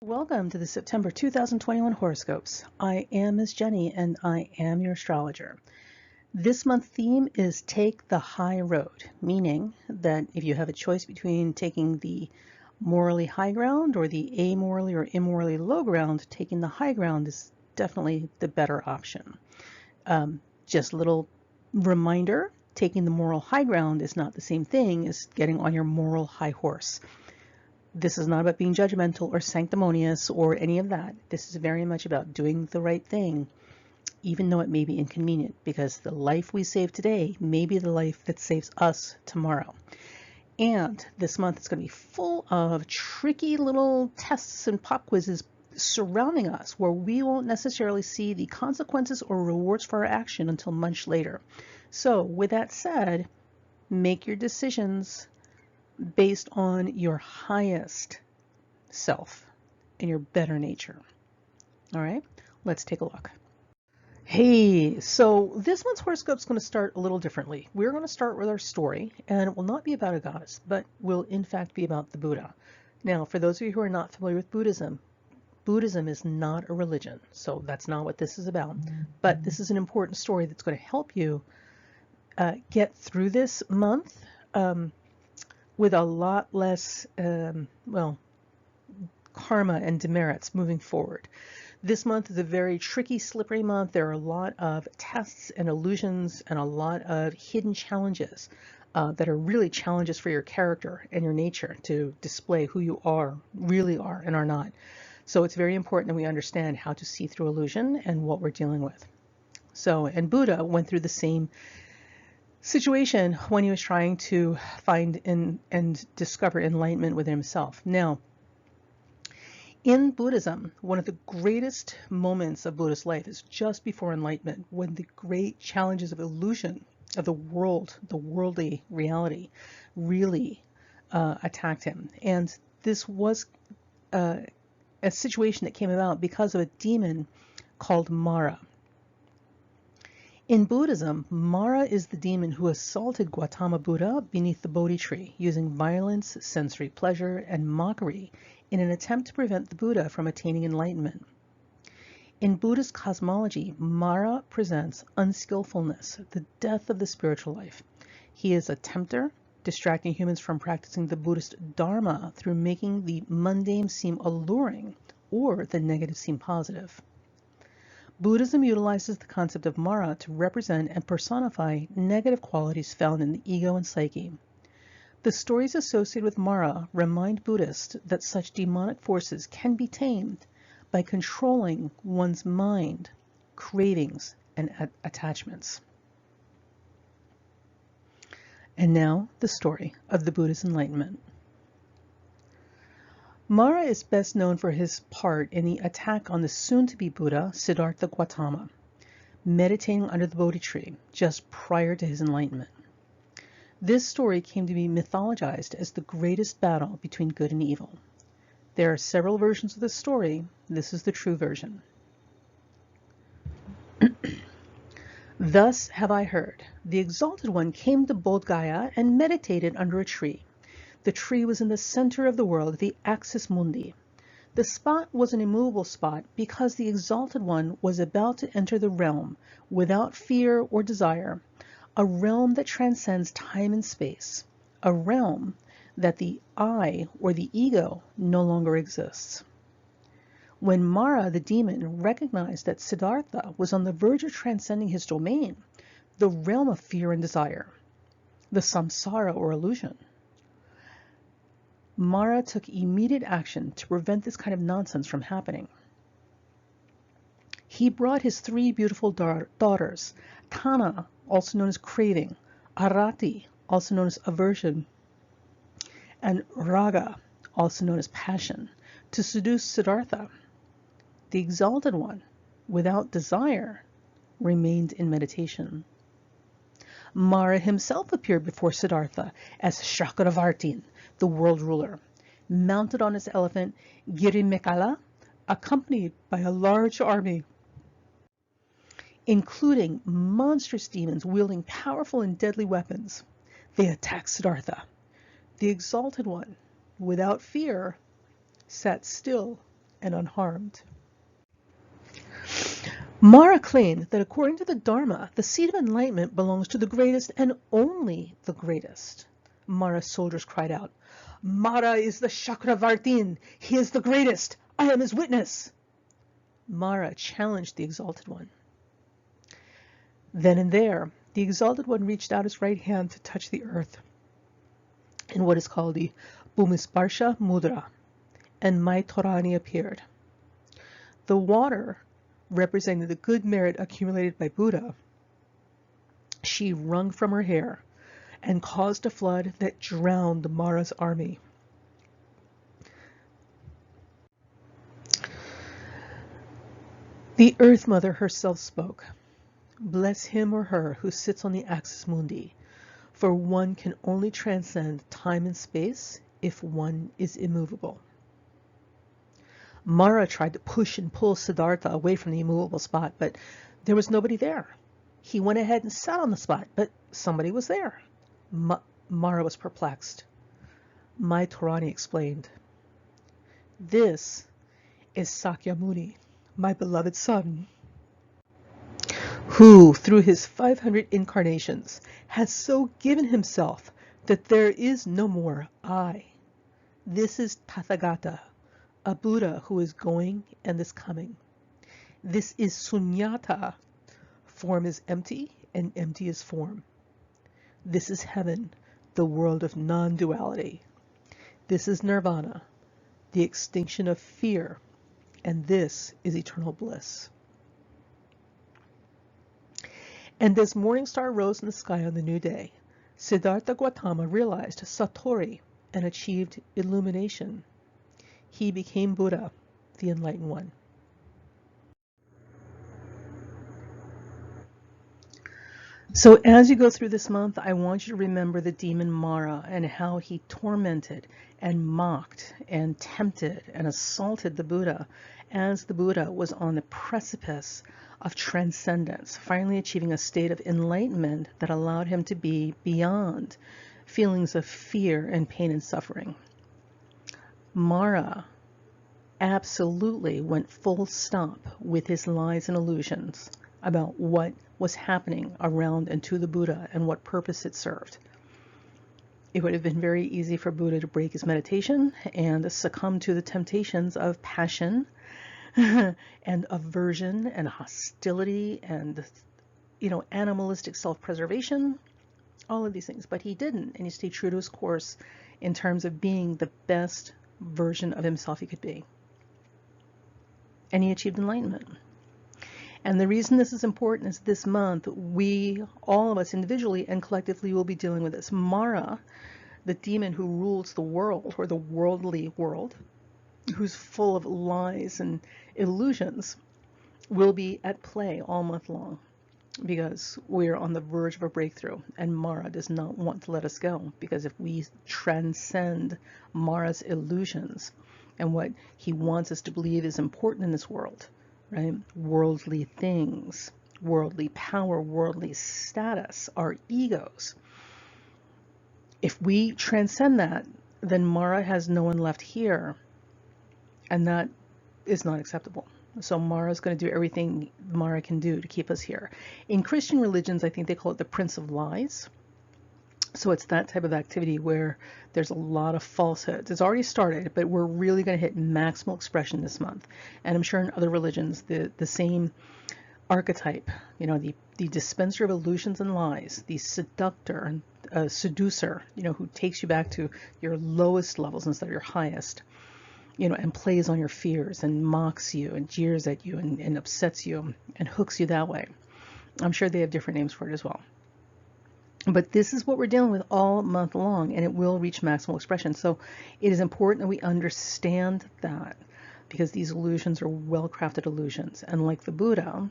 Welcome to the September 2021 horoscopes. I am Ms. Jenny and I am your astrologer. This month's theme is take the high road, meaning that if you have a choice between taking the morally high ground or the amorally or immorally low ground, taking the high ground is definitely the better option. Just a little reminder, taking the moral high ground is not the same thing as getting on your moral high horse. This is not about being judgmental or sanctimonious or any of that. This is very much about doing the right thing, even though it may be inconvenient, because the life we save today may be the life that saves us tomorrow. And this month is going to be full of tricky little tests and pop quizzes surrounding us where we won't necessarily see the consequences or rewards for our action until much later. So with that said, make your decisions based on your highest self and your better nature. All right, let's take a look. Hey, so this month's horoscope is going to start a little differently. We're going to start with our story, and it will not be about a goddess, but will in fact be about the Buddha. Now, for those of you who are not familiar with Buddhism, Buddhism is not a religion, so that's not what this is about. But this is an important story that's going to help you get through this month with a lot less, karma and demerits moving forward. This month is a very tricky, slippery month. There are a lot of tests and illusions and a lot of hidden challenges that are really challenges for your character and your nature to display who you really are and are not. So it's very important that we understand how to see through illusion and what we're dealing with. So, and Buddha went through the same situation when he was trying to find and discover enlightenment within himself. Now, in Buddhism, one of the greatest moments of Buddhist life is just before enlightenment, when the great challenges of illusion of the world, the worldly reality, really attacked him. And this was a situation that came about because of a demon called Mara. In Buddhism, Mara is the demon who assaulted Gautama Buddha beneath the Bodhi tree, using violence, sensory pleasure, and mockery in an attempt to prevent the Buddha from attaining enlightenment. In Buddhist cosmology, Mara presents unskillfulness, the death of the spiritual life. He is a tempter, distracting humans from practicing the Buddhist Dharma through making the mundane seem alluring or the negative seem positive. Buddhism utilizes the concept of Mara to represent and personify negative qualities found in the ego and psyche. The stories associated with Mara remind Buddhists that such demonic forces can be tamed by controlling one's mind, cravings, and attachments. And now, the story of the Buddha's enlightenment. Mara is best known for his part in the attack on the soon-to-be Buddha, Siddhartha Gautama, meditating under the Bodhi tree just prior to his enlightenment. This story came to be mythologized as the greatest battle between good and evil. There are several versions of the story. This is the true version. Thus have I heard. The Exalted One came to Bodh Gaya and meditated under a tree. The tree was in the center of the world, the axis mundi. The spot was an immovable spot because the Exalted One was about to enter the realm without fear or desire, a realm that transcends time and space, a realm that the I or the ego no longer exists. When Mara, the demon, recognized that Siddhartha was on the verge of transcending his domain, the realm of fear and desire, the samsara or illusion, Mara took immediate action to prevent this kind of nonsense from happening. He brought his three beautiful daughters, Tana, also known as craving, Arati, also known as aversion, and Raga, also known as passion, to seduce Siddhartha. The Exalted One, without desire, remained in meditation. Mara himself appeared before Siddhartha as Chakravartin, the world ruler, mounted on his elephant Girimekala, accompanied by a large army, including monstrous demons wielding powerful and deadly weapons. They attacked Siddhartha. The Exalted One, without fear, sat still and unharmed. Mara claimed that according to the Dharma, the seat of enlightenment belongs to the greatest and only the greatest. Mara's soldiers cried out, "Mara is the Chakravartin! He is the greatest! I am his witness!" Mara challenged the Exalted One. Then and there, the Exalted One reached out his right hand to touch the earth in what is called the Bhumisparsha Mudra, and Maithrani appeared. The water representing the good merit accumulated by Buddha, she wrung from her hair and caused a flood that drowned Mara's army. The Earth Mother herself spoke. Bless him or her who sits on the axis mundi, for one can only transcend time and space if one is immovable. Mara tried to push and pull Siddhartha away from the immovable spot, but there was nobody there. He went ahead and sat on the spot, but somebody was there. Mara was perplexed. Maithrani explained, "This is Sakyamuni, my beloved son, who, through his 500 incarnations, has so given himself that there is no more I. This is Tathagata, a Buddha who is going and is coming. This is Sunyata, form is empty and empty is form. This is heaven, the world of non-duality. This is Nirvana, the extinction of fear, and this is eternal bliss." And as morning star rose in the sky on the new day, Siddhartha Gautama realized Satori and achieved illumination. He became Buddha, the enlightened one. So as you go through this month, I want you to remember the demon Mara and how he tormented and mocked and tempted and assaulted the Buddha as the Buddha was on the precipice of transcendence, finally achieving a state of enlightenment that allowed him to be beyond feelings of fear and pain and suffering. Mara absolutely went full stop with his lies and illusions about what was happening around and to the Buddha and what purpose it served. It would have been very easy for Buddha to break his meditation and succumb to the temptations of passion and aversion and hostility and, animalistic self-preservation, all of these things. But he didn't, and he stayed true to his course in terms of being the best version of himself he could be. And he achieved enlightenment. And the reason this is important is this month, we, all of us individually and collectively, will be dealing with this. Mara, the demon who rules the world, or the worldly world, who's full of lies and illusions, will be at play all month long because we're on the verge of a breakthrough. And Mara does not want to let us go, because if we transcend Mara's illusions and what he wants us to believe is important in this world, right? Worldly things, worldly power, worldly status, our egos. If we transcend that, then Mara has no one left here, and that is not acceptable. So Mara is going to do everything Mara can do to keep us here. In Christian religions, I think they call it the Prince of Lies. So it's that type of activity where there's a lot of falsehoods. It's already started, but we're really going to hit maximal expression this month. And I'm sure in other religions, the same archetype, the dispenser of illusions and lies, the seductor, seducer, who takes you back to your lowest levels instead of your highest, and plays on your fears and mocks you and jeers at you and upsets you and hooks you that way. I'm sure they have different names for it as well. But this is what we're dealing with all month long, and it will reach maximal expression. So it is important that we understand that, because these illusions are well-crafted illusions. And like the Buddha,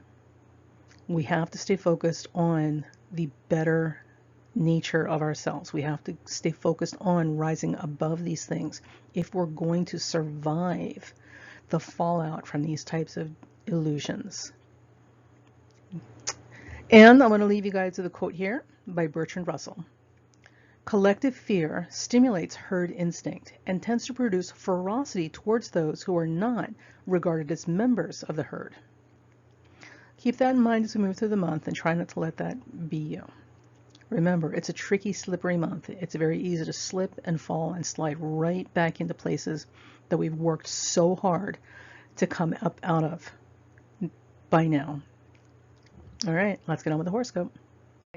we have to stay focused on the better nature of ourselves. We have to stay focused on rising above these things if we're going to survive the fallout from these types of illusions. And I'm going to leave you guys with a quote here by Bertrand Russell. Collective fear stimulates herd instinct and tends to produce ferocity towards those who are not regarded as members of the herd. Keep that in mind as we move through the month and try not to let that be you. Remember, it's a tricky, slippery month. It's very easy to slip and fall and slide right back into places that we've worked so hard to come up out of by now. All right, let's get on with the horoscope.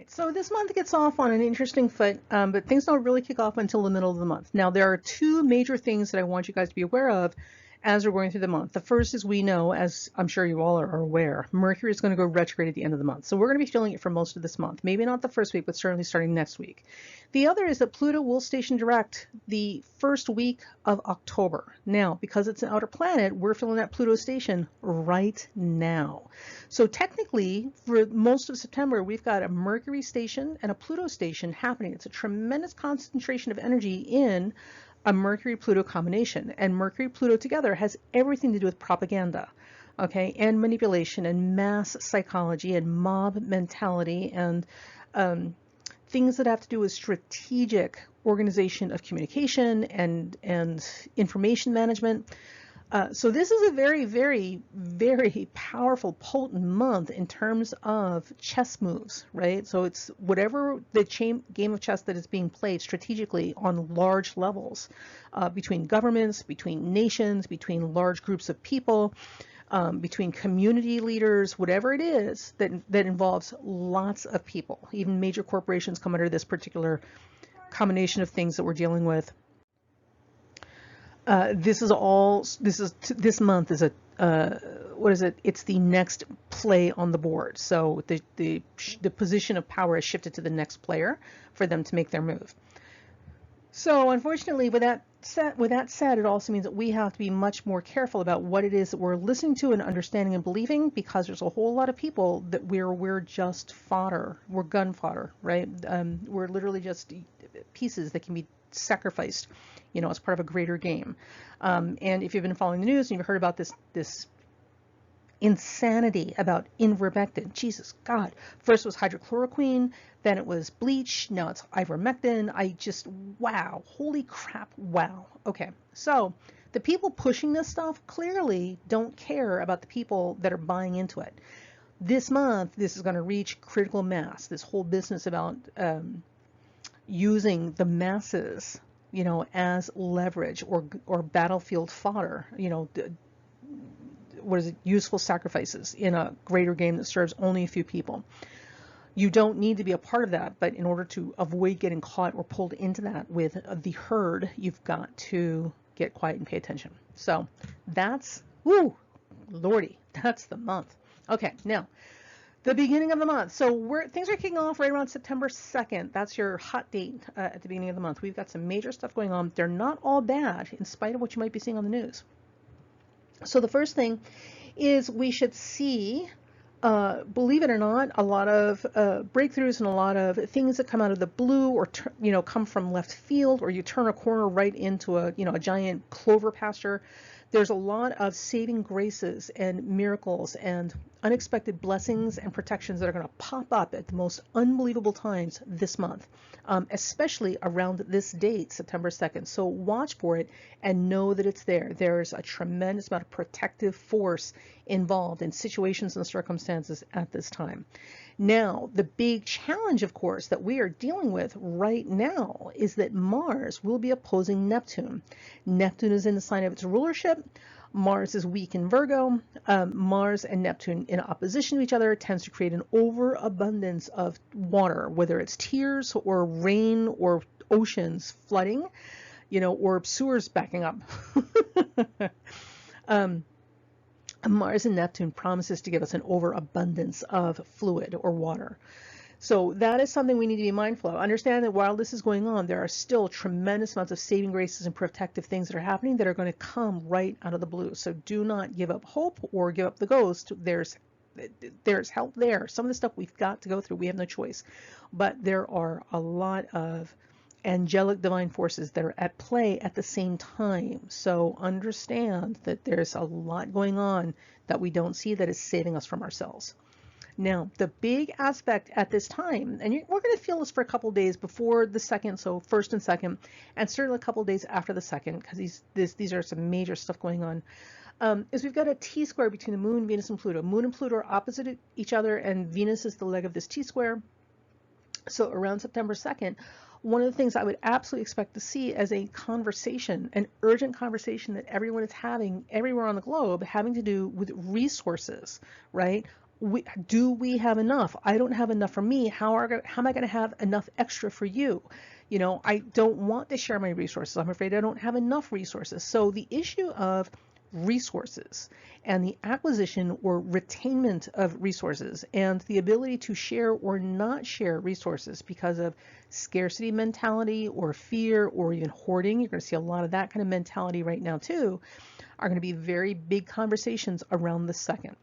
So this month gets off on an interesting foot, but things don't really kick off until the middle of the month. Now, there are two major things that I want you guys to be aware of as we're going through the month. The first is, we know, as I'm sure you all are aware, Mercury is going to go retrograde at the end of the month. So we're going to be feeling it for most of this month. Maybe not the first week, but certainly starting next week. The other is that Pluto will station direct the first week of October. Now, because it's an outer planet, we're feeling that Pluto station right now. So technically, for most of September, we've got a Mercury station and a Pluto station happening. It's a tremendous concentration of energy in a Mercury-Pluto combination, and Mercury-Pluto together has everything to do with propaganda, okay, and manipulation and mass psychology and mob mentality and things that have to do with strategic organization of communication and information management. So this is a very, very, very powerful, potent month in terms of chess moves, right? So it's whatever the game of chess that is being played strategically on large levels, between governments, between nations, between large groups of people, between community leaders, whatever it is that involves lots of people. Even major corporations come under this particular combination of things that we're dealing with. This month is what is it? It's the next play on the board. So the position of power has shifted to the next player for them to make their move. So unfortunately, with that said, it also means that we have to be much more careful about what it is that we're listening to and understanding and believing, because there's a whole lot of people that we're just fodder. We're gun fodder, right? We're literally just pieces that can be sacrificed, as part of a greater game. And if you've been following the news and you've heard about this insanity about ivermectin, Jesus God, first it was hydrochloroquine, then it was bleach, now it's ivermectin. Wow, holy crap, wow. Okay, so the people pushing this stuff clearly don't care about the people that are buying into it. This month, this is going to reach critical mass, this whole business about using the masses, as leverage or battlefield fodder, useful sacrifices in a greater game that serves only a few people. You don't need to be a part of that, but in order to avoid getting caught or pulled into that with the herd, you've got to get quiet and pay attention. So that's, woo, lordy, that's the month. Okay, now, the beginning of the month. So things are kicking off right around September 2nd. That's your hot date at the beginning of the month. We've got some major stuff going on. They're not all bad, in spite of what you might be seeing on the news. So the first thing is we should see, believe it or not, a lot of breakthroughs and a lot of things that come out of the blue or, come from left field, or you turn a corner right into a giant clover pasture. There's a lot of saving graces and miracles and unexpected blessings and protections that are going to pop up at the most unbelievable times this month, especially around this date, September 2nd. So watch for it and know that it's there. There's a tremendous amount of protective force involved in situations and circumstances at this time. Now, the big challenge, of course, that we are dealing with right now is that Mars will be opposing Neptune. Neptune is in the sign of its rulership. Mars is weak in Virgo. Mars and Neptune in opposition to each other tends to create an overabundance of water, whether it's tears or rain or oceans flooding, or sewers backing up. Mars and Neptune promises to give us an overabundance of fluid or water. So that is something we need to be mindful of. Understand that while this is going on, there are still tremendous amounts of saving graces and protective things that are happening that are going to come right out of the blue. So do not give up hope or give up the ghost. There's help there. Some of the stuff we've got to go through, we have no choice. But there are a lot of angelic divine forces that are at play at the same time. So understand that there's a lot going on that we don't see that is saving us from ourselves. Now, the big aspect at this time, and we're going to feel this for a couple days before the second, so first and second, and certainly a couple days after the second, because these are some major stuff going on, is we've got a T-square between the Moon, Venus, and Pluto. Moon and Pluto are opposite each other, and Venus is the leg of this T-square. So around September 2nd, one of the things I would absolutely expect to see as a conversation, an urgent conversation that everyone is having everywhere on the globe, having to do with resources, right? Do we have enough? I don't have enough for me. How am I going to have enough extra for you? You know, I don't want to share my resources. I'm afraid I don't have enough resources. So the issue of resources and the acquisition or retainment of resources and the ability to share or not share resources because of scarcity mentality or fear or even hoarding, you're going to see a lot of that kind of mentality right now too, are going to be very big conversations around the second.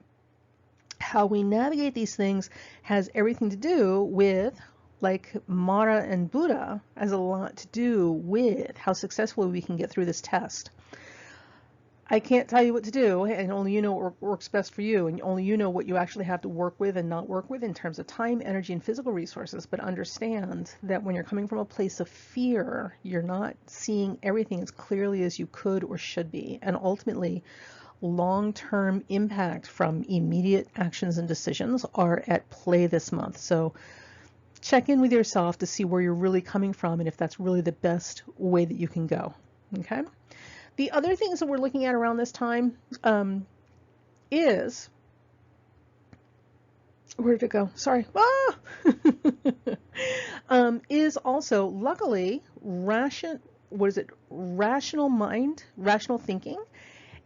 How we navigate these things has everything to do with, like Mara and Buddha, has a lot to do with how successfully we can get through this test. I can't tell you what to do, and only you know what works best for you, and only you know what you actually have to work with and not work with in terms of time, energy, and physical resources. But understand that when you're coming from a place of fear, you're not seeing everything as clearly as you could or should be. And ultimately, long-term impact from immediate actions and decisions are at play this month. So check in with yourself to see where you're really coming from and if that's really the best way that you can go. Okay? The other things that we're looking at around this time is, where did it go? Sorry. Is also, luckily, rational mind, rational thinking,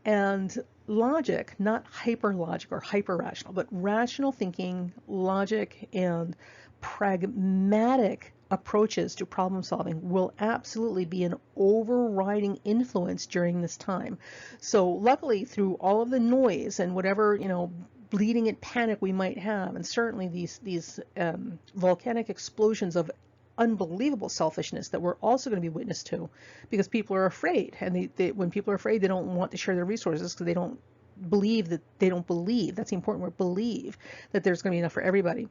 and logic, not hyper logic or hyper rational, but rational thinking, logic, and pragmatic approaches to problem solving will absolutely be an overriding influence during this time. So luckily, through all of the noise and whatever, you know, bleeding and panic we might have, and certainly these volcanic explosions of unbelievable selfishness that we're also going to be witness to, because people are afraid, and when people are afraid, they don't want to share their resources because they don't believe, that's the important word, believe that there's going to be enough for everybody.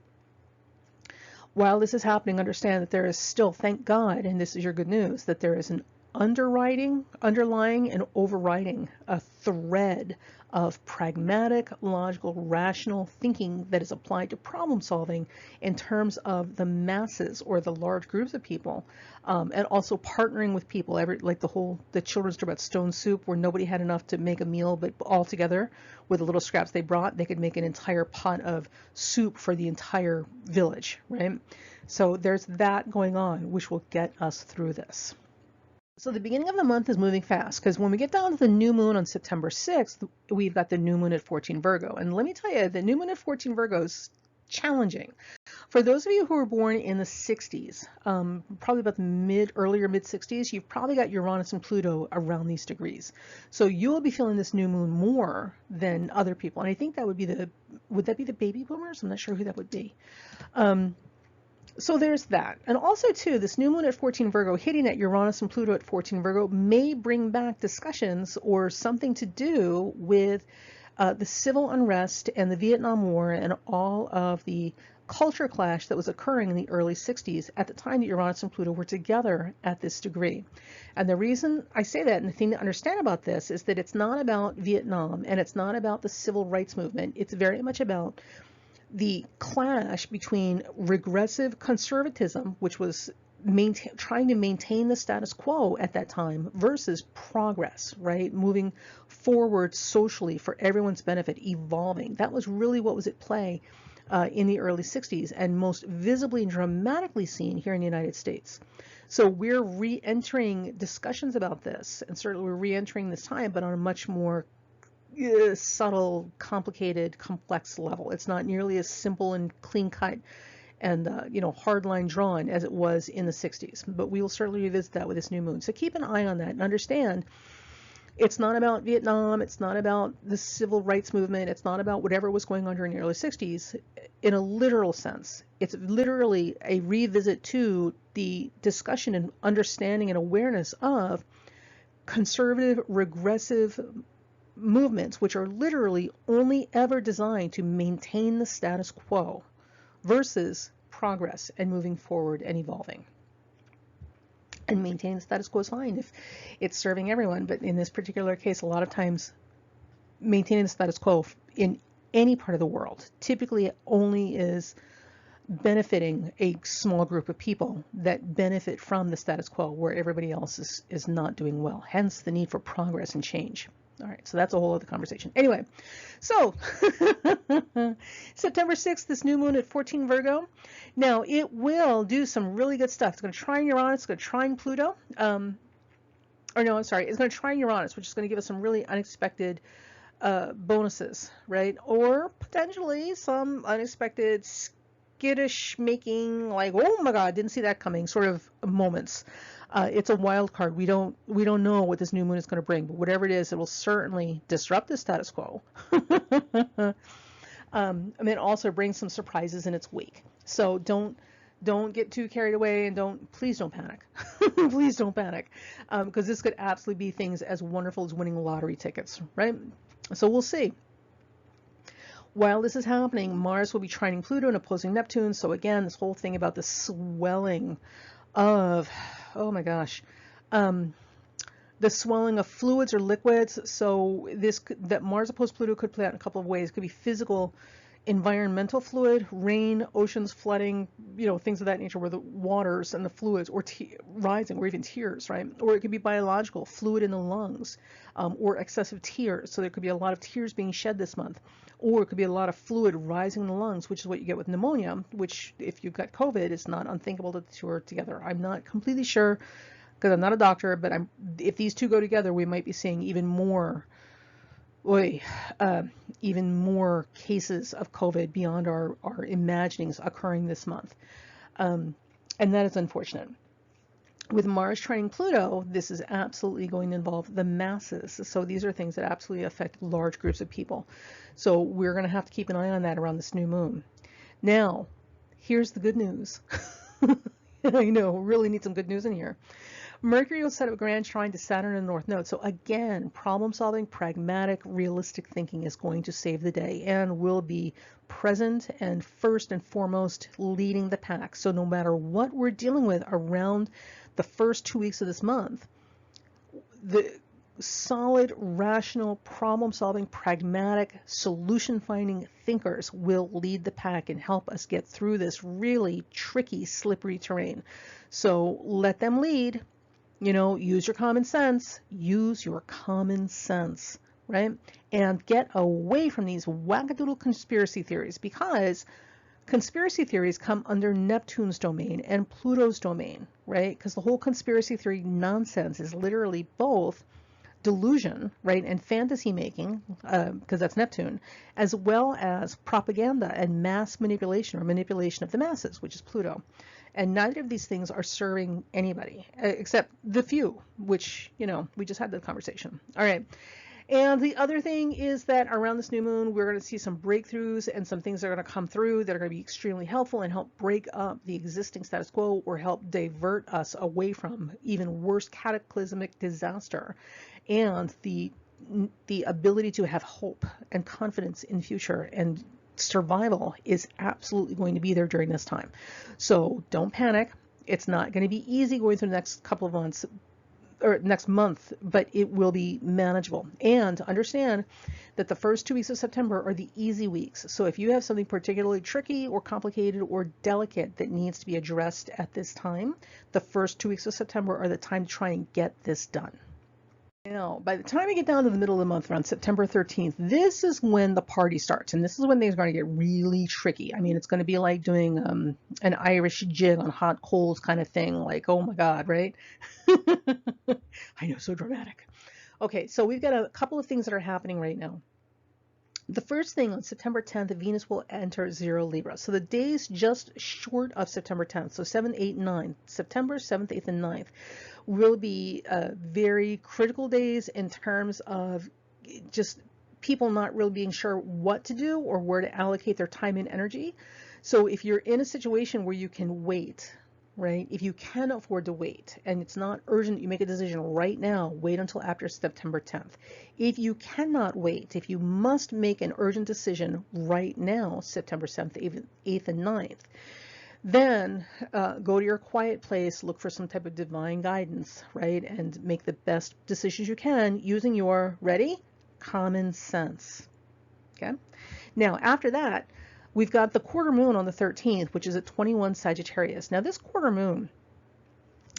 While this is happening, understand that there is still, thank God, and this is your good news, that there is an underlying and overriding a thread of pragmatic, logical, rational thinking that is applied to problem solving in terms of the masses or the large groups of people, and also partnering with people. Like the children's story about stone soup, where nobody had enough to make a meal, but all together with the little scraps they brought, they could make an entire pot of soup for the entire village, right? So there's that going on, which will get us through this. So the beginning of the month is moving fast, because when we get down to the new moon on September 6th, we've got the new moon at 14 Virgo. And let me tell you, the new moon at 14 Virgo is challenging. For those of you who were born in the 60s, probably about the earlier mid 60s, you've probably got Uranus and Pluto around these degrees. So you will be feeling this new moon more than other people. And I think that would be would that be the baby boomers? I'm not sure who that would be. So there's that. And also too, this new moon at 14 Virgo hitting at Uranus and Pluto at 14 Virgo may bring back discussions or something to do with the civil unrest and the Vietnam War and all of the culture clash that was occurring in the early 60s at the time that Uranus and Pluto were together at this degree. And the reason I say that, and the thing to understand about this, is that it's not about Vietnam and it's not about the civil rights movement. It's very much about the clash between regressive conservatism, which was trying to maintain the status quo at that time, versus progress, right? Moving forward socially for everyone's benefit, evolving. That was really what was at play in the early 60s, and most visibly and dramatically seen here in the United States. So we're re-entering discussions about this, and certainly we're re-entering this time, but on a much more subtle, complicated, complex level. It's not nearly as simple and clean cut and hard line drawn as it was in the 60s. But we will certainly revisit that with this new moon. So keep an eye on that and understand it's not about Vietnam. It's not about the civil rights movement. It's not about whatever was going on during the early 60s in a literal sense. It's literally a revisit to the discussion and understanding and awareness of conservative, regressive movements which are literally only ever designed to maintain the status quo versus progress and moving forward and evolving. And maintaining the status quo is fine if it's serving everyone, but in this particular case, a lot of times maintaining the status quo in any part of the world typically only is benefiting a small group of people that benefit from the status quo where everybody else is not doing well, hence the need for progress and change. All right, so that's a whole other conversation. Anyway, so September 6th, this new moon at 14 Virgo. Now, it will do some really good stuff. It's going to trine Uranus, it's going to trine Pluto. Or no, I'm sorry, it's going to trine Uranus, which is going to give us some really unexpected bonuses, right? Or potentially some unexpected skittish making, like, oh my God, didn't see that coming, sort of moments. It's a wild card. We don't know what this new moon is going to bring, but whatever it is, it will certainly disrupt the status quo. And then also bring some surprises in its wake. So don't get too carried away, and please don't panic. Please don't panic, because this could absolutely be things as wonderful as winning lottery tickets, right? So we'll see. While this is happening, Mars will be trining Pluto and opposing Neptune. So again, this whole thing about the swelling of, oh my gosh, the swelling of fluids or liquids. So that Mars opposed Pluto could play out in a couple of ways. It could be physical, environmental fluid, rain, oceans, flooding, things of that nature, where the waters and the fluids or rising, or even tears, right? Or it could be biological, fluid in the lungs, or excessive tears. So there could be a lot of tears being shed this month. Or it could be a lot of fluid rising in the lungs, which is what you get with pneumonia, which if you've got COVID, it's not unthinkable that the two are together. I'm not completely sure, because I'm not a doctor, but if these two go together, we might be seeing even more cases of COVID beyond our imaginings occurring this month. And that is unfortunate. With Mars trining Pluto, this is absolutely going to involve the masses. So these are things that absolutely affect large groups of people. So we're going to have to keep an eye on that around this new moon. Now, here's the good news. I know, really need some good news in here. Mercury will set up a grand trine to Saturn in the North Node. So again, problem-solving, pragmatic, realistic thinking is going to save the day and will be present and first and foremost leading the pack. So no matter what we're dealing with around the first 2 weeks of this month, the solid, rational, problem-solving, pragmatic, solution-finding thinkers will lead the pack and help us get through this really tricky, slippery terrain. So let them lead. Use your common sense. Use your common sense, right? And get away from these wackadoodle conspiracy theories, because conspiracy theories come under Neptune's domain and Pluto's domain, right? Because the whole conspiracy theory nonsense is literally both delusion, right, and fantasy making, because that's Neptune, as well as propaganda and mass manipulation, or manipulation of the masses, which is Pluto. And neither of these things are serving anybody except the few, which, we just had that conversation. All right. And the other thing is that around this new moon, we're going to see some breakthroughs and some things that are going to come through that are going to be extremely helpful and help break up the existing status quo, or help divert us away from even worse cataclysmic disaster, and the ability to have hope and confidence in the future and survival is absolutely going to be there during this time. So don't panic. It's not going to be easy going through the next couple of months or next month, but it will be manageable. And understand that the first 2 weeks of September are the easy weeks. So if you have something particularly tricky or complicated or delicate that needs to be addressed at this time, the first 2 weeks of September are the time to try and get this done. Now, by the time we get down to the middle of the month, around September 13th, this is when the party starts. And this is when things are going to get really tricky. I mean, it's going to be like doing an Irish jig on hot coals kind of thing. Like, oh my God, right? I know, so dramatic. Okay, so we've got a couple of things that are happening right now. The first thing, on September 10th, Venus will enter 0 Libra. So the days just short of September 10th, so 7th, 8th, 9th, September 7th, 8th, and 9th, will be very critical days in terms of just people not really being sure what to do or where to allocate their time and energy. So if you're in a situation where you can wait, right? If you can afford to wait and it's not urgent that you make a decision right now, wait until after September 10th. If you cannot wait, if you must make an urgent decision right now, September 7th, 8th, and 9th, then go to your quiet place, look for some type of divine guidance, right? And make the best decisions you can using your, ready? Common sense. Okay. Now, after that, we've got the quarter moon on the 13th, which is at 21 Sagittarius. Now, this quarter moon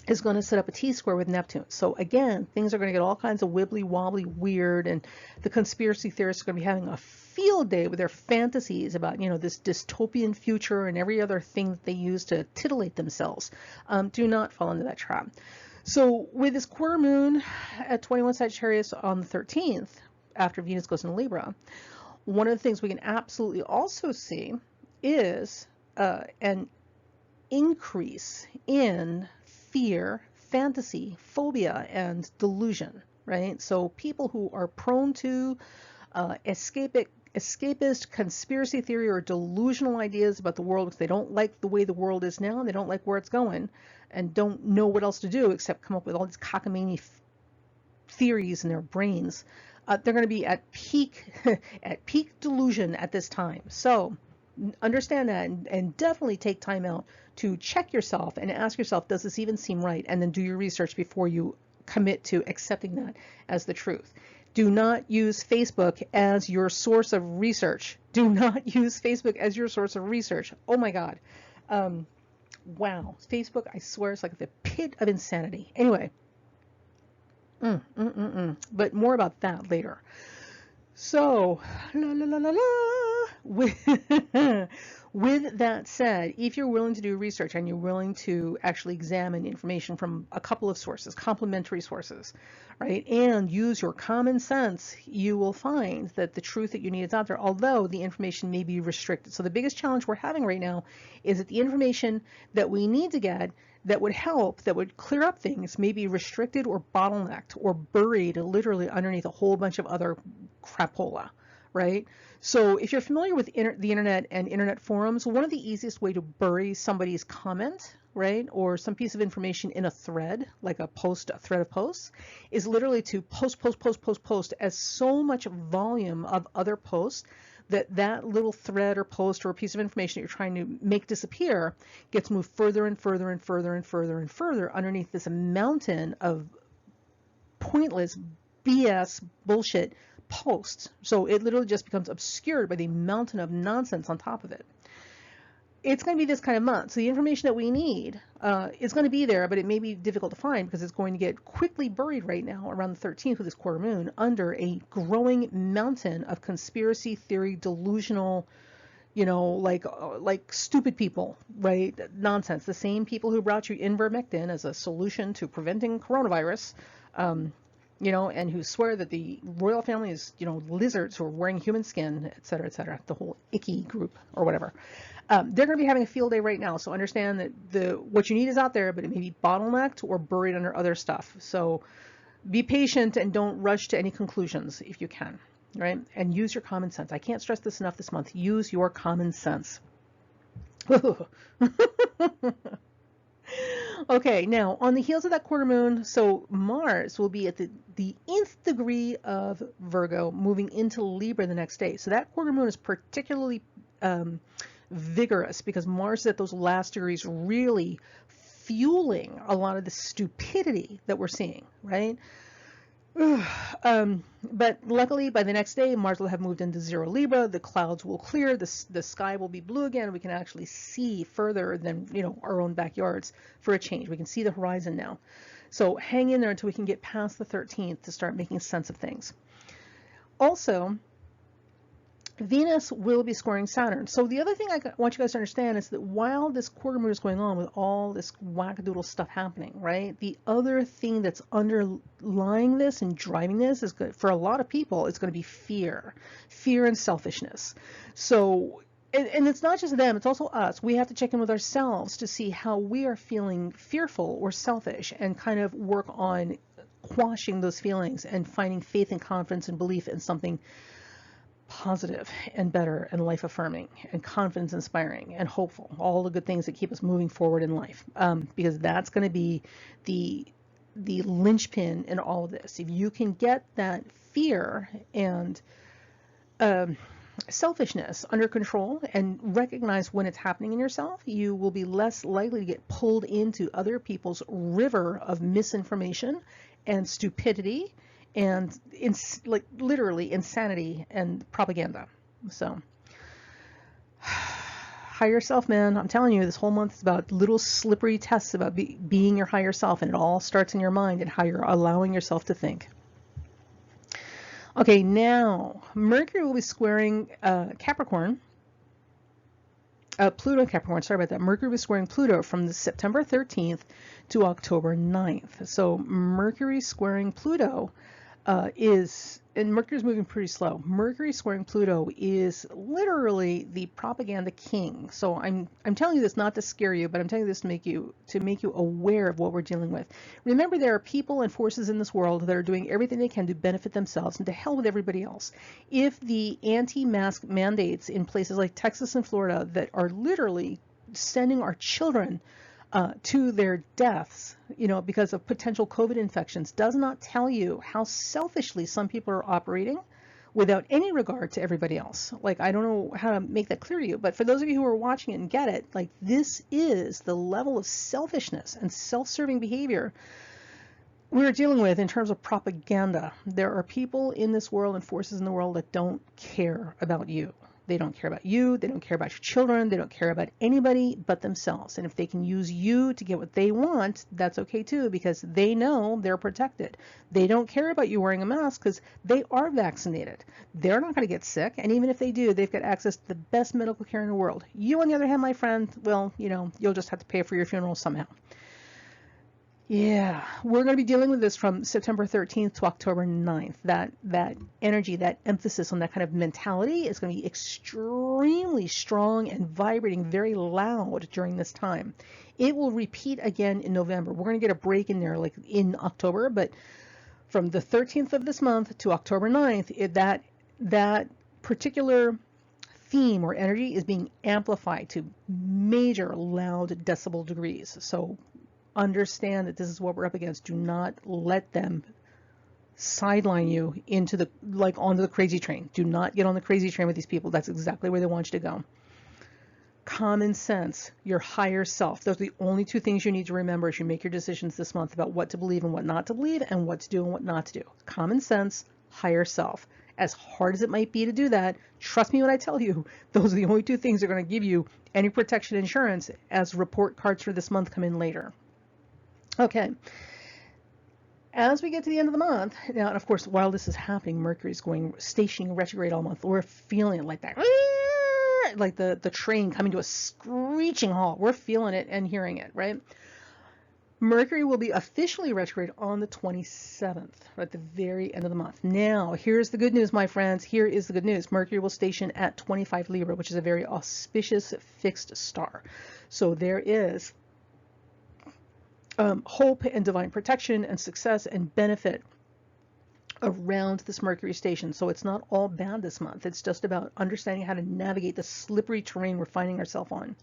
is going to set up a T-square with Neptune. So again, things are going to get all kinds of wibbly wobbly weird, and the conspiracy theorists are going to be having a field day with their fantasies about, you know, this dystopian future and every other thing that they use to titillate themselves. Do not fall into that trap. So with this quarter moon at 21 Sagittarius on the 13th, after Venus goes into Libra, one of the things we can absolutely also see is an increase in fear, fantasy, phobia, and delusion, right? So people who are prone to escapist conspiracy theory or delusional ideas about the world because they don't like the way the world is now, and they don't like where it's going, and don't know what else to do except come up with all these cockamamie theories in their brains. They're going to be at peak at peak delusion at this time. So understand that, and definitely take time out to check yourself and ask yourself, does this even seem right? And then do your research before you commit to accepting that as the truth. Do not use Facebook as your source of research. Do not use Facebook as your source of research. Oh my God. Wow. Facebook, I swear, it's like the pit of insanity. Anyway. But more about that later. So, with that said, if you're willing to do research and you're willing to actually examine information from a couple of sources, complementary sources, right, and use your common sense, you will find that the truth that you need is out there, although the information may be restricted. So the biggest challenge we're having right now is that the information that we need to get that would help, that would clear up things, may be restricted or bottlenecked or buried literally underneath a whole bunch of other crapola, right? So if you're familiar with the internet and internet forums, one of the easiest way to bury somebody's comment, right, or some piece of information in a thread, like a thread of posts, is literally to post as so much volume of other posts that little thread or post or a piece of information that you're trying to make disappear gets moved further and further and further and further and further underneath this mountain of pointless BS bullshit posts. So it literally just becomes obscured by the mountain of nonsense on top of it. It's going to be this kind of month. So the information that we need is going to be there, but it may be difficult to find because it's going to get quickly buried right now around the 13th with this quarter moon under a growing mountain of conspiracy theory, delusional, you know, like stupid people, right? Nonsense. The same people who brought you ivermectin as a solution to preventing coronavirus, you know, and who swear that the royal family is, you know, lizards who are wearing human skin, et cetera, the whole icky group or whatever. They're going to be having a field day right now. So understand that what you need is out there, but it may be bottlenecked or buried under other stuff. So be patient and don't rush to any conclusions if you can, right? And use your common sense. I can't stress this enough this month. Use your common sense. Okay, now on the heels of that quarter moon, so Mars will be at the nth degree of Virgo, moving into Libra the next day. So that quarter moon is particularly vigorous because Mars is at those last degrees, really fueling a lot of the stupidity that we're seeing, right? But luckily by the next day, Mars will have moved into 0 Libra, the clouds will clear, the sky will be blue again, we can actually see further than, you know, our own backyards for a change. We can see the horizon now. So hang in there until we can get past the 13th to start making sense of things. Also, Venus will be squaring Saturn. So the other thing I want you guys to understand is that while this quarter moon is going on with all this wackadoodle stuff happening, right, the other thing that's underlying this and driving this is good for a lot of people. It's going to be fear and selfishness. So, and it's not just them, it's also us. We have to check in with ourselves to see how we are feeling fearful or selfish and kind of work on quashing those feelings and finding faith and confidence and belief in something positive and better and life affirming and confidence inspiring and hopeful, all the good things that keep us moving forward in life, because that's going to be the linchpin in all of this. If you can get that fear and selfishness under control and recognize when it's happening in yourself, you will be less likely to get pulled into other people's river of misinformation and stupidity and like literally insanity and propaganda. So higher self, man, I'm telling you, this whole month is about little slippery tests about being your higher self, and it all starts in your mind and how you're allowing yourself to think. Okay, now Mercury will be squaring Capricorn. Pluto Capricorn, sorry about that. Mercury was squaring Pluto from the September 13th to October 9th. So Mercury squaring Pluto and Mercury's moving pretty slow. Mercury squaring Pluto is literally the propaganda king. So I'm telling you this not to scare you, but I'm telling you this to make you aware of what we're dealing with. Remember, there are people and forces in this world that are doing everything they can to benefit themselves, and to hell with everybody else. If the anti-mask mandates in places like Texas and Florida that are literally sending our children to their deaths, because of potential COVID infections, does not tell you how selfishly some people are operating without any regard to everybody else. Like, I don't know how to make that clear to you, but for those of you who are watching it and get it, like, this is the level of selfishness and self-serving behavior we're dealing with in terms of propaganda. There are people in this world and forces in the world that don't care about you. They don't care about you. They don't care about your children. They don't care about anybody but themselves. And if they can use you to get what they want, that's okay too, because they know they're protected. They don't care about you wearing a mask because they are vaccinated. They're not going to get sick. And even if they do, they've got access to the best medical care in the world. You, on the other hand, my friend, well, you'll just have to pay for your funeral somehow. Yeah, we're going to be dealing with this from September 13th to October 9th. That energy, that emphasis on that kind of mentality is going to be extremely strong and vibrating very loud during this time. It will repeat again in November. We're going to get a break in there like in October, but from the 13th of this month to October 9th, that particular theme or energy is being amplified to major loud decibel degrees. So understand that this is what we're up against. Do not let them sideline you into onto the crazy train. Do not get on the crazy train with these people. That's exactly where they want you to go. Common sense, your higher self. Those are the only two things you need to remember as you make your decisions this month about what to believe and what not to believe, and what to do and what not to do. Common sense, higher self. As hard as it might be to do that, trust me when I tell you, those are the only two things that are going to give you any protection insurance as report cards for this month come in later. Okay, as we get to the end of the month, now, and of course, while this is happening, Mercury's stationing retrograde all month. We're feeling it like that, like the train coming to a screeching halt. We're feeling it and hearing it, right? Mercury will be officially retrograde on the 27th, at the very end of the month. Now, here's the good news, my friends. Here is the good news. Mercury will station at 25 Libra, which is a very auspicious fixed star. So there is hope and divine protection and success and benefit around this Mercury station. So it's not all bad this month. It's just about understanding how to navigate the slippery terrain we're finding ourselves on.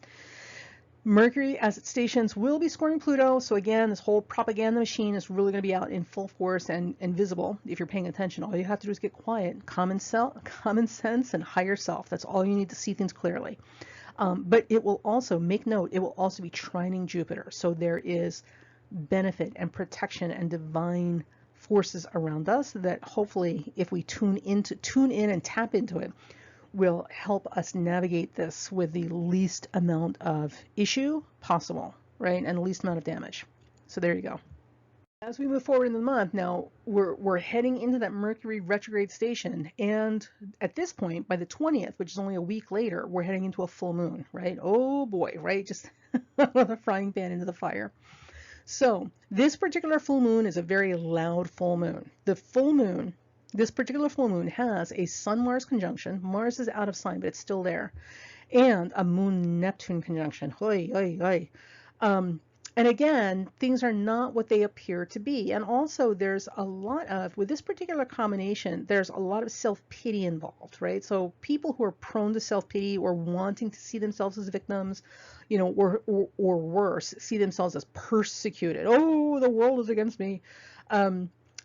Mercury, as it stations, will be squaring Pluto. So again, this whole propaganda machine is really going to be out in full force and visible if you're paying attention. All you have to do is get quiet, common sense, and higher self. That's all you need to see things clearly. But it will also, make note, it will also be trining Jupiter. So there is benefit and protection and divine forces around us that hopefully, if we tune in and tap into it, will help us navigate this with the least amount of issue possible, right? And the least amount of damage. So there you go. As we move forward in the month, now we're heading into that Mercury retrograde station, and at this point, by the 20th, which is only a week later, we're heading into a full moon, right? Oh boy, right? Just another frying pan into the fire. So this particular full moon is a very loud full moon. This particular full moon has a Sun-Mars conjunction. Mars is out of sign, but it's still there. And a Moon-Neptune conjunction. And And again, things are not what they appear to be. And also there's a lot of, with this particular combination, there's a lot of self-pity involved, right? So people who are prone to self-pity or wanting to see themselves as victims, you know, or worse, see themselves as persecuted. Oh, the world is against me.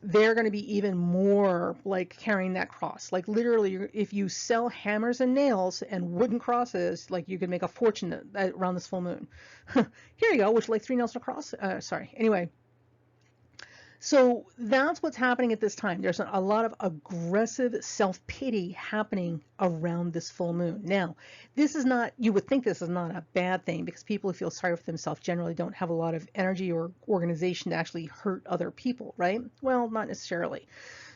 They're going to be even more like carrying that cross. Like literally, if you sell hammers and nails and wooden crosses, like you can make a fortune around this full moon. Here you go. Would you like 3 nails to cross? Sorry. Anyway. So that's what's happening at this time. There's a lot of aggressive self-pity happening around this full moon. Now, this is not, you would think this is not a bad thing because people who feel sorry for themselves generally don't have a lot of energy or organization to actually hurt other people, right? Well, not necessarily.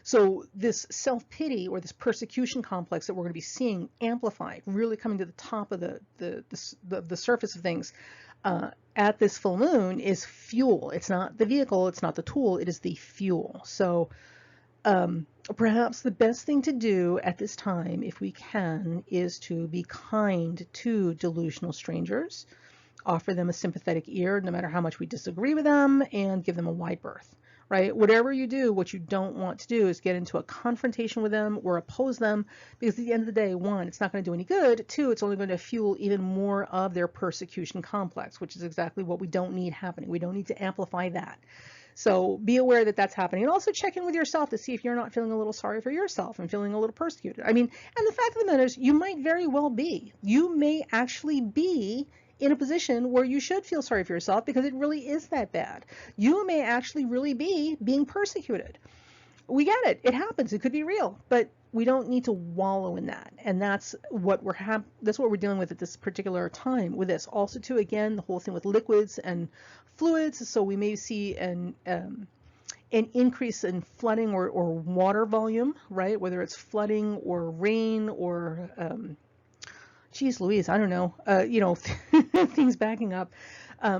So this self-pity or this persecution complex that we're going to be seeing amplified, really coming to the top of the surface of things, at this full moon is fuel. It's not the vehicle, it's not the tool, it is the fuel. So perhaps the best thing to do at this time, if we can, is to be kind to delusional strangers, offer them a sympathetic ear no matter how much we disagree with them, and give them a wide berth. Right? Whatever you do, what you don't want to do is get into a confrontation with them or oppose them, because at the end of the day, 1, it's not going to do any good. 2, it's only going to fuel even more of their persecution complex, which is exactly what we don't need happening. We don't need to amplify that. So be aware that that's happening, and also check in with yourself to see if you're not feeling a little sorry for yourself and feeling a little persecuted. I mean, and the fact of the matter is, you might very well be. You may actually be in a position where you should feel sorry for yourself because it really is that bad. You may actually really be being persecuted. We get it. It happens. It could be real, but we don't need to wallow in that. And that's what we're dealing with at this particular time with this. Also, too, again, the whole thing with liquids and fluids. So we may see an increase in flooding or water volume, right? Whether it's flooding or rain or geez Louise, I don't know, you know, things backing up.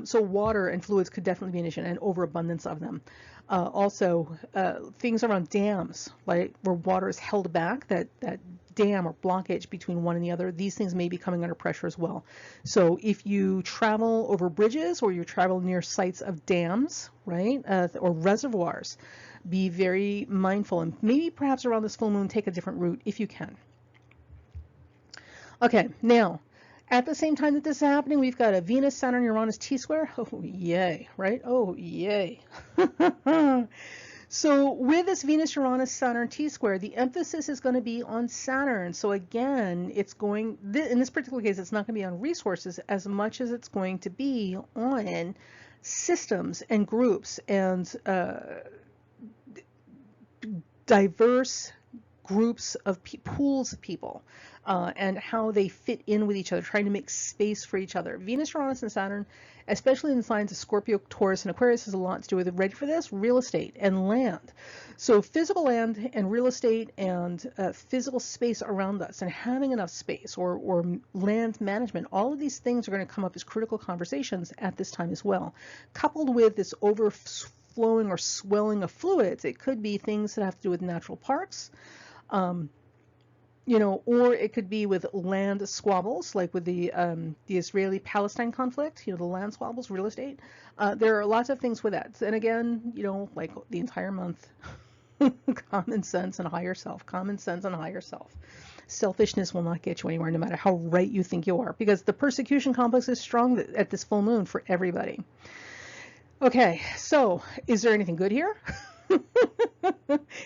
So water and fluids could definitely be an issue, and overabundance of them. Also, things around dams, like where water is held back, that dam or blockage between one and the other, these things may be coming under pressure as well. So if you travel over bridges or you travel near sites of dams, right, or reservoirs, be very mindful, and maybe perhaps around this full moon, take a different route if you can. Okay, now, at the same time that this is happening, we've got a Venus, Saturn, Uranus T-square. Oh, yay, right? Oh, yay. So with this Venus, Uranus, Saturn T-square, the emphasis is going to be on Saturn. So again, it's going, in this particular case, it's not going to be on resources as much as it's going to be on systems and groups and diverse groups of pools of people, and how they fit in with each other, trying to make space for each other. Venus, Uranus, and Saturn, especially in the signs of Scorpio, Taurus, and Aquarius, has a lot to do with, ready for this, real estate and land. So physical land and real estate and physical space around us, and having enough space or land management, all of these things are going to come up as critical conversations at this time as well. Coupled with this overflowing or swelling of fluids, it could be things that have to do with natural parks, you know, or it could be with land squabbles, like with the Israeli-Palestine conflict, you know, the land squabbles, real estate. There are lots of things with that. And again, you know, like the entire month, common sense and higher self, common sense and higher self. Selfishness will not get you anywhere, no matter how right you think you are, because the persecution complex is strong at this full moon for everybody. Okay, so is there anything good here?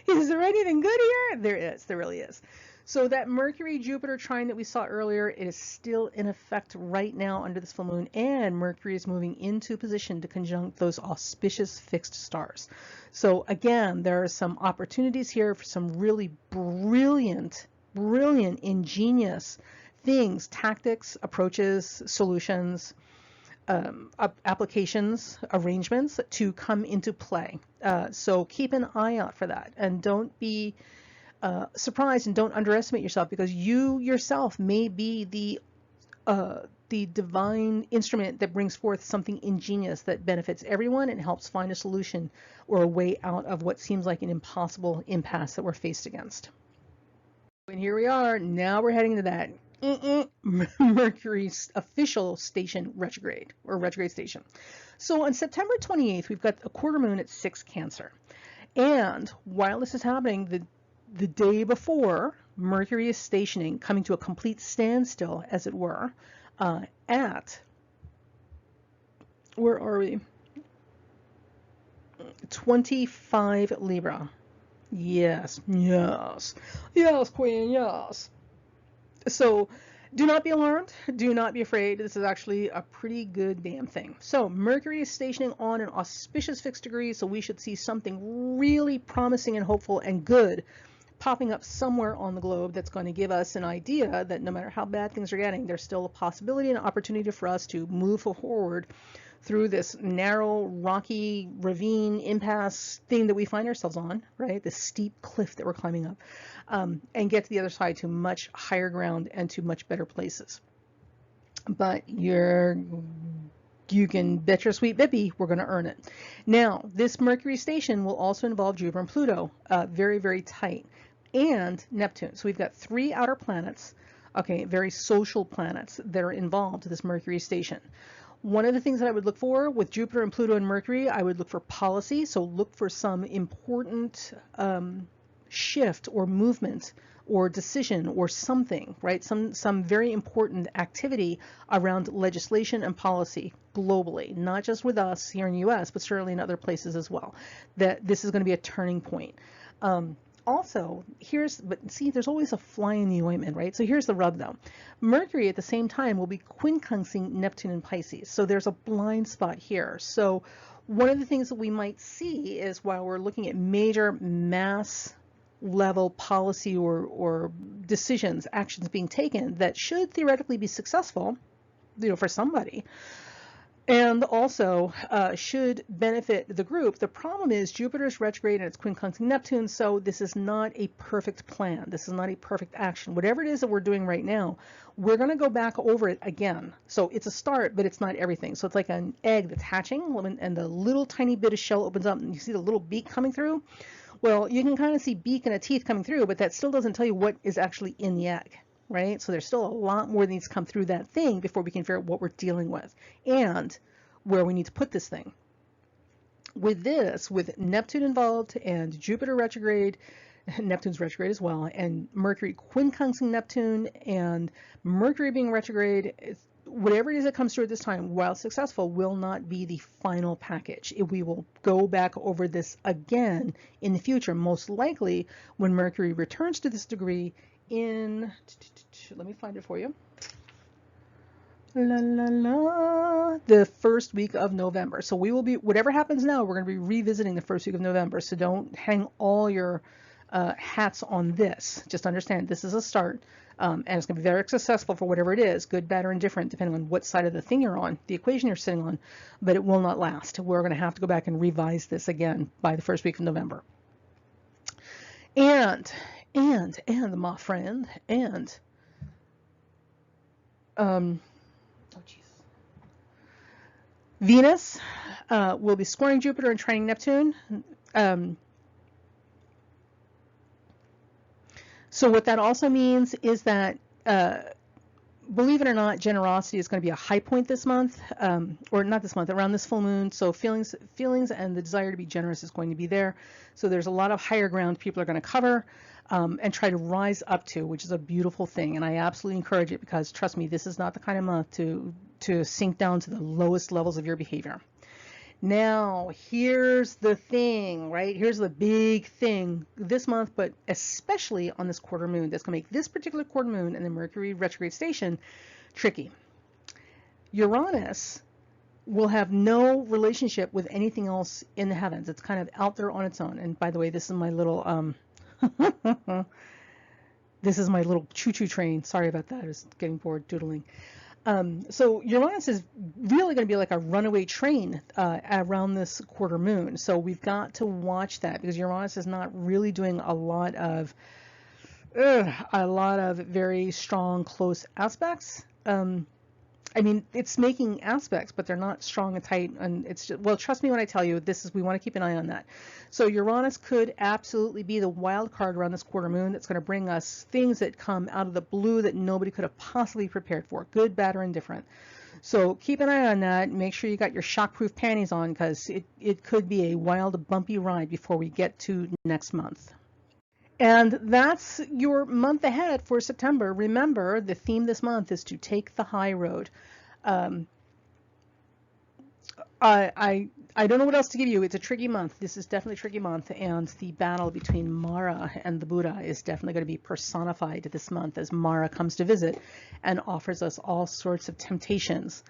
Is there anything good here? There is. There really is. So that Mercury-Jupiter trine that we saw earlier, it is still in effect right now under this full moon, and Mercury is moving into position to conjunct those auspicious fixed stars. So again, there are some opportunities here for some really brilliant, ingenious things, tactics, approaches, solutions, applications, arrangements to come into play. So keep an eye out for that, and don't be surprised, and don't underestimate yourself, because you yourself may be the divine instrument that brings forth something ingenious that benefits everyone and helps find a solution or a way out of what seems like an impossible impasse that we're faced against. And here we are. Now we're heading to that Mercury's official station retrograde, or retrograde station. So on September 28th, we've got a quarter moon at 6 Cancer. And while this is happening, the day before, Mercury is stationing, coming to a complete standstill, as it were, at, where are we? 25 Libra. Yes, yes, yes, Queen, yes. So do not be alarmed. Do not be afraid. This is actually a pretty good damn thing. So Mercury is stationing on an auspicious fixed degree, so we should see something really promising and hopeful and good popping up somewhere on the globe that's going to give us an idea that no matter how bad things are getting, there's still a possibility and opportunity for us to move forward through this narrow, rocky ravine impasse thing that we find ourselves on, right? This steep cliff that we're climbing up, and get to the other side to much higher ground and to much better places. But you can bet your sweet bippy we're going to earn it. Now, this Mercury station will also involve Jupiter and Pluto, very, very tight, and Neptune. So we've got 3 outer planets, okay, very social planets that are involved in this Mercury station. One of the things that I would look for with Jupiter and Pluto and Mercury, I would look for policy. So look for some important shift or movement or decision or something, right? Some very important activity around legislation and policy globally, not just with us here in the US, but certainly in other places as well. That this is going to be a turning point. Also, but see, there's always a fly in the ointment, right? So here's the rub though. Mercury at the same time will be quincunxing Neptune in Pisces. So there's a blind spot here. So one of the things that we might see is while we're looking at major mass level policy or decisions, actions being taken that should theoretically be successful, for somebody, and also should benefit the group. The problem is Jupiter's retrograde and it's quincunxing Neptune, so this is not a perfect plan. This is not a perfect action. Whatever it is that we're doing right now, we're going to go back over it again. So it's a start, but it's not everything. So it's like an egg that's hatching, and the little tiny bit of shell opens up, and you see the little beak coming through. Well, you can kind of see beak and a teeth coming through, but that still doesn't tell you what is actually in the egg. Right? So there's still a lot more that needs to come through that thing before we can figure out what we're dealing with and where we need to put this thing. With Neptune involved and Jupiter retrograde, Neptune's retrograde as well, and Mercury quincunxing Neptune and Mercury being retrograde, whatever it is that comes through at this time, while successful, will not be the final package. We will go back over this again in the future, most likely when Mercury returns to this degree in, let me find it for you, the first week of November. So we will be, whatever happens now, we're going to be revisiting the first week of November. So don't hang all your hats on this. Just understand this is a start, and it's going to be very successful for whatever it is, good, bad, or indifferent, depending on what side of the thing you're on, the equation you're sitting on, but it will not last. We're going to have to go back and revise this again by the first week of November. And my friend, Venus will be squaring Jupiter and trining Neptune. So what that also means is that, believe it or not, generosity is going to be a high point this month, or not this month, around this full moon. So feelings and the desire to be generous is going to be there. So there's a lot of higher ground people are going to cover and try to rise up to, which is a beautiful thing. And I absolutely encourage it, because trust me, this is not the kind of month to sink down to the lowest levels of your behavior. Now, here's the thing, right? Here's the big thing this month, but especially on this quarter moon, that's going to make this particular quarter moon and the Mercury retrograde station tricky. Uranus will have no relationship with anything else in the heavens. It's kind of out there on its own. And by the way, this is my little this is my little choo-choo train. Sorry about that. I was getting bored doodling. So Uranus is really going to be like a runaway train around this quarter moon. So we've got to watch that, because Uranus is not really doing a lot of very strong, close aspects. I mean, it's making aspects, but they're not strong and tight. And it's just, well, trust me when I tell you, we want to keep an eye on that. So Uranus could absolutely be the wild card around this quarter moon that's going to bring us things that come out of the blue that nobody could have possibly prepared for, good, bad, or indifferent. So keep an eye on that. Make sure you got your shockproof panties on, because it could be a wild, bumpy ride before we get to next month. And that's your month ahead for September. Remember, the theme this month is to take the high road. Um, I don't know what else to give you. It's a tricky month. This is definitely a tricky month, and the battle between Mara and the Buddha is definitely going to be personified this month as Mara comes to visit and offers us all sorts of temptations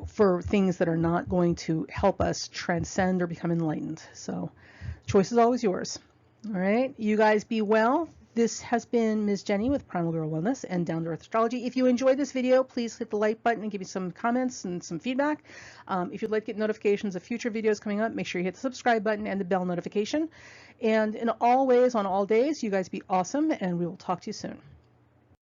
for things that are not going to help us transcend or become enlightened. So, choice is always yours. All right, you guys be well. This has been Ms. Jenny with Primal Girl Wellness and Down to Earth Astrology. If you enjoyed this video, please hit the like button and give me some comments and some feedback. If you'd like to get notifications of future videos coming up, make sure you hit the subscribe button and the bell notification. And in all ways, on all days, you guys be awesome, and we will talk to you soon.